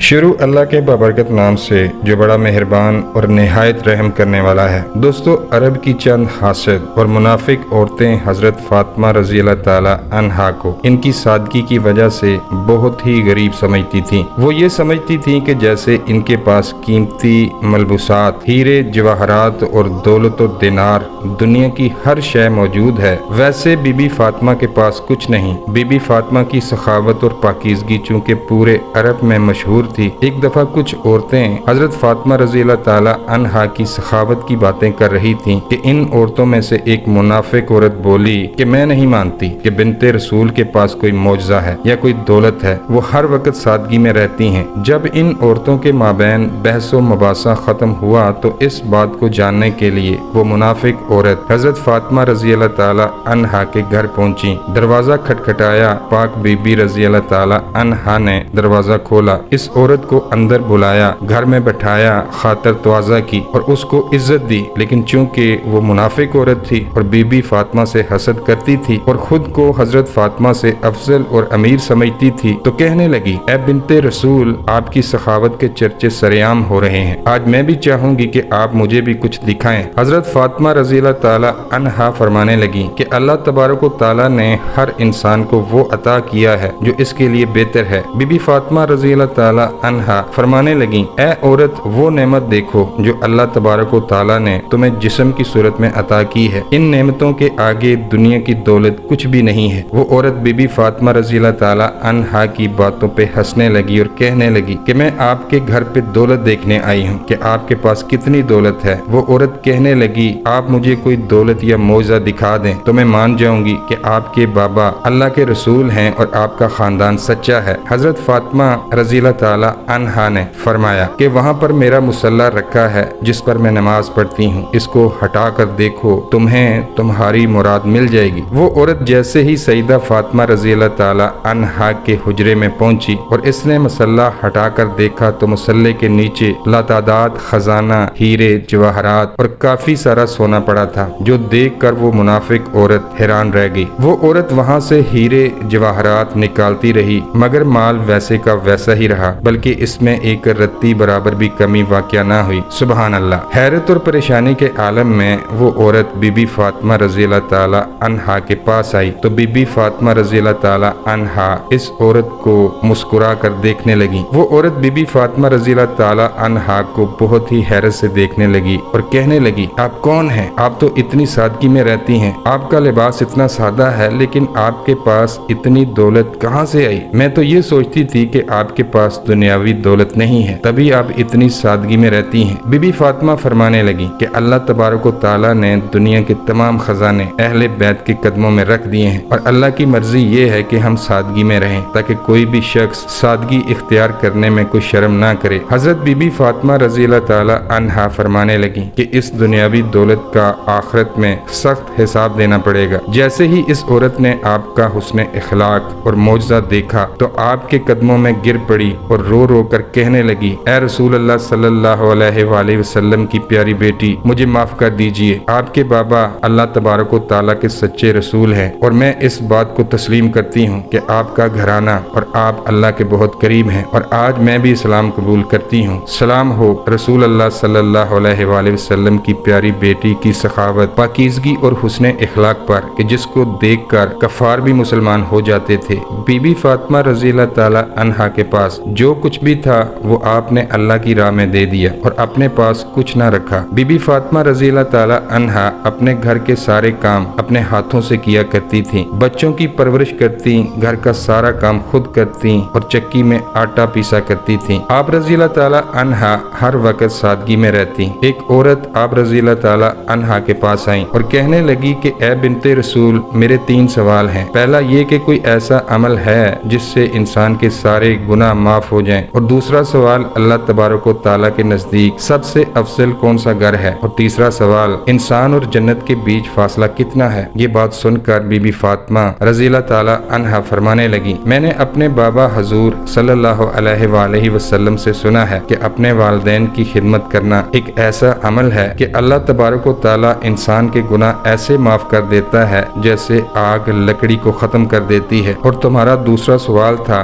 شروع اللہ کے بابرکت نام سے جو بڑا مہربان اور نہایت رحم کرنے والا ہے۔ دوستو، عرب کی چند حاسد اور منافق عورتیں حضرت فاطمہ رضی اللہ تعالی عنہا کو ان کی سادگی کی وجہ سے بہت ہی غریب سمجھتی تھیں۔ وہ یہ سمجھتی تھیں کہ جیسے ان کے پاس قیمتی ملبوسات، ہیرے جواہرات اور دولت و دینار، دنیا کی ہر شے موجود ہے، ویسے بی بی فاطمہ کے پاس کچھ نہیں۔ بی بی فاطمہ کی سخاوت اور پاکیزگی چونکہ پورے عرب میں مشہور تھی، ایک دفعہ کچھ عورتیں حضرت فاطمہ رضی اللہ تعالی عنہا کی سخاوت کی باتیں کر رہی تھیں کہ ان عورتوں میں سے ایک منافق عورت بولی کہ میں نہیں مانتی کہ بنت رسول کے پاس کوئی معجزہ ہے یا کوئی دولت ہے، وہ ہر وقت سادگی میں رہتی ہیں۔ جب ان عورتوں کے مابین بحث و مباحثہ ختم ہوا تو اس بات کو جاننے کے لیے وہ منافق عورت حضرت فاطمہ رضی اللہ تعالی عنہا کے گھر پہنچی۔ دروازہ کھٹکھٹایا، پاک بی بی رضی اللہ تعالی عنہا نے دروازہ کھولا، اس عورت کو اندر بلایا، گھر میں بٹھایا، خاطر تواضع کی اور اس کو عزت دی۔ لیکن چونکہ وہ منافق عورت تھی اور بی بی فاطمہ سے حسد کرتی تھی اور خود کو حضرت فاطمہ سے افضل اور امیر سمجھتی تھی، تو کہنے لگی، اے بنت رسول، آپ کی سخاوت کے چرچے سرعام ہو رہے ہیں، آج میں بھی چاہوں گی کہ آپ مجھے بھی کچھ دکھائیں۔ حضرت فاطمہ رضی اللہ تعالی عنہا فرمانے لگی کہ اللہ تبارک و تعالی نے ہر انسان کو وہ عطا کیا ہے جو اس کے لیے بہتر ہے۔ بی بی فاطمہ رضی اللہ تعالی عنہا فرمانے لگیں، اے عورت، وہ نعمت دیکھو جو اللہ تبارک و تعالی نے تمہیں جسم کی صورت میں عطا کی ہے، ان نعمتوں کے آگے دنیا کی دولت کچھ بھی نہیں ہے۔ وہ عورت بی بی فاطمہ رضی اللہ تعالی عنہا کی باتوں پہ ہنسنے لگی اور کہنے لگی کہ میں آپ کے گھر پہ دولت دیکھنے آئی ہوں کہ آپ کے پاس کتنی دولت ہے۔ وہ عورت کہنے لگی، آپ مجھے کوئی دولت یا معجزہ دکھا دیں تو میں مان جاؤں گی کہ آپ کے بابا اللہ کے رسول ہیں اور آپ کا خاندان سچا ہے۔ حضرت فاطمہ رضی اللہ تعالی عنہا نے فرمایا کہ وہاں پر میرا مصلی رکھا ہے جس پر میں نماز پڑھتی ہوں، اس کو ہٹا کر دیکھو، تمہیں تمہاری مراد مل جائے گی۔ وہ عورت جیسے ہی سیدہ فاطمہ رضی اللہ تعالی عنہا کے حجرے میں پہنچی اور اس نے مصلی ہٹا کر دیکھا تو مصلی کے نیچے لاتعداد خزانہ، ہیرے جواہرات اور کافی سارا سونا پڑا تھا، جو دیکھ کر وہ منافق عورت حیران رہ گئی۔ وہ عورت وہاں سے ہیرے جواہرات نکالتی رہی مگر مال ویسے کا ویسا ہی رہا، بلکہ اس میں ایک رتی برابر بھی کمی واقع نہ ہوئی۔ سبحان اللہ۔ حیرت اور پریشانی کے عالم میں وہ عورت بی بی فاطمہ رضی اللہ تعالی عنہا کے پاس آئی تو بی بی فاطمہ رضی اللہ تعالی عنہا اس عورت کو مسکرا کر دیکھنے لگی۔ وہ عورت بی بی فاطمہ رضی اللہ تعالی عنہا کو بہت ہی حیرت سے دیکھنے لگی اور کہنے لگی، آپ کون ہیں؟ آپ تو اتنی سادگی میں رہتی ہیں، آپ کا لباس اتنا سادہ ہے، لیکن آپ کے پاس اتنی دولت کہاں سے آئی؟ میں تو یہ سوچتی تھی کہ آپ کے پاس دنیاوی دولت نہیں ہے، تبھی آپ اتنی سادگی میں رہتی ہیں۔ بی بی فاطمہ فرمانے لگی کہ اللہ تبارک و تعالی نے دنیا کے تمام خزانے اہل بیت کے قدموں میں رکھ دیے ہیں اور اللہ کی مرضی یہ ہے کہ ہم سادگی میں رہیں تاکہ کوئی بھی شخص سادگی اختیار کرنے میں کوئی شرم نہ کرے۔ حضرت بی بی فاطمہ رضی اللہ تعالی عنہا فرمانے لگی کہ اس دنیاوی دولت کا آخرت میں سخت حساب دینا پڑے گا۔ جیسے ہی اس عورت نے آپ کا حسن اخلاق اور معجزہ دیکھا تو آپ کے قدموں میں گر پڑی اور رو رو کر کہنے لگی، اے رسول اللہ صلی اللہ علیہ وآلہ وسلم کی پیاری بیٹی، مجھے معاف کر دیجئے، آپ کے بابا اللہ تبارک و تعالیٰ کے سچے رسول ہیں اور میں اس بات کو تسلیم کرتی ہوں کہ آپ کا گھرانہ اور آپ اللہ کے بہت قریب ہیں، اور آج میں بھی اسلام قبول کرتی ہوں۔ سلام ہو رسول اللہ صلی اللہ علیہ وآلہ وسلم کی پیاری بیٹی کی سخاوت، پاکیزگی اور حسن اخلاق پر کہ جس کو دیکھ کر کفار بھی مسلمان ہو جاتے تھے۔ بی بی فاطمہ رضی اللہ تعالی عنہا کے پاس جو کچھ بھی تھا وہ آپ نے اللہ کی راہ میں دے دیا اور اپنے پاس کچھ نہ رکھا۔ بی بی فاطمہ رضی اللہ تعالی عنہا اپنے گھر کے سارے کام اپنے ہاتھوں سے کیا کرتی تھیں، بچوں کی پرورش کرتی، گھر کا سارا کام خود کرتی اور چکی میں آٹا پیسا کرتی تھیں۔ آپ رضی اللہ تعالی عنہا ہر وقت سادگی میں رہتی۔ ایک عورت آپ رضی اللہ تعالی عنہا کے پاس آئی اور کہنے لگی کہ اے بنت رسول، میرے 3 سوال ہیں۔ پہلا یہ کہ کوئی ایسا عمل ہے جس سے انسان کے سارے گناہ معاف ہو جائیں، اور دوسرا سوال اللہ تبارک و تعالیٰ کے نزدیک سب سے افضل کون سا گھر ہے، اور تیسرا سوال انسان اور جنت کے بیچ فاصلہ کتنا ہے۔ یہ بات سن کر بی بی فاطمہ رضی اللہ تعالی عنہا فرمانے لگی، میں نے اپنے بابا حضور صلی اللہ علیہ وآلہ وسلم سے سنا ہے کہ اپنے والدین کی خدمت کرنا ایک ایسا عمل ہے کہ اللہ تبارک و تعالیٰ انسان کے گناہ ایسے معاف کر دیتا ہے جیسے آگ لکڑی کو ختم کر دیتی ہے۔ اور تمہارا دوسرا سوال تھا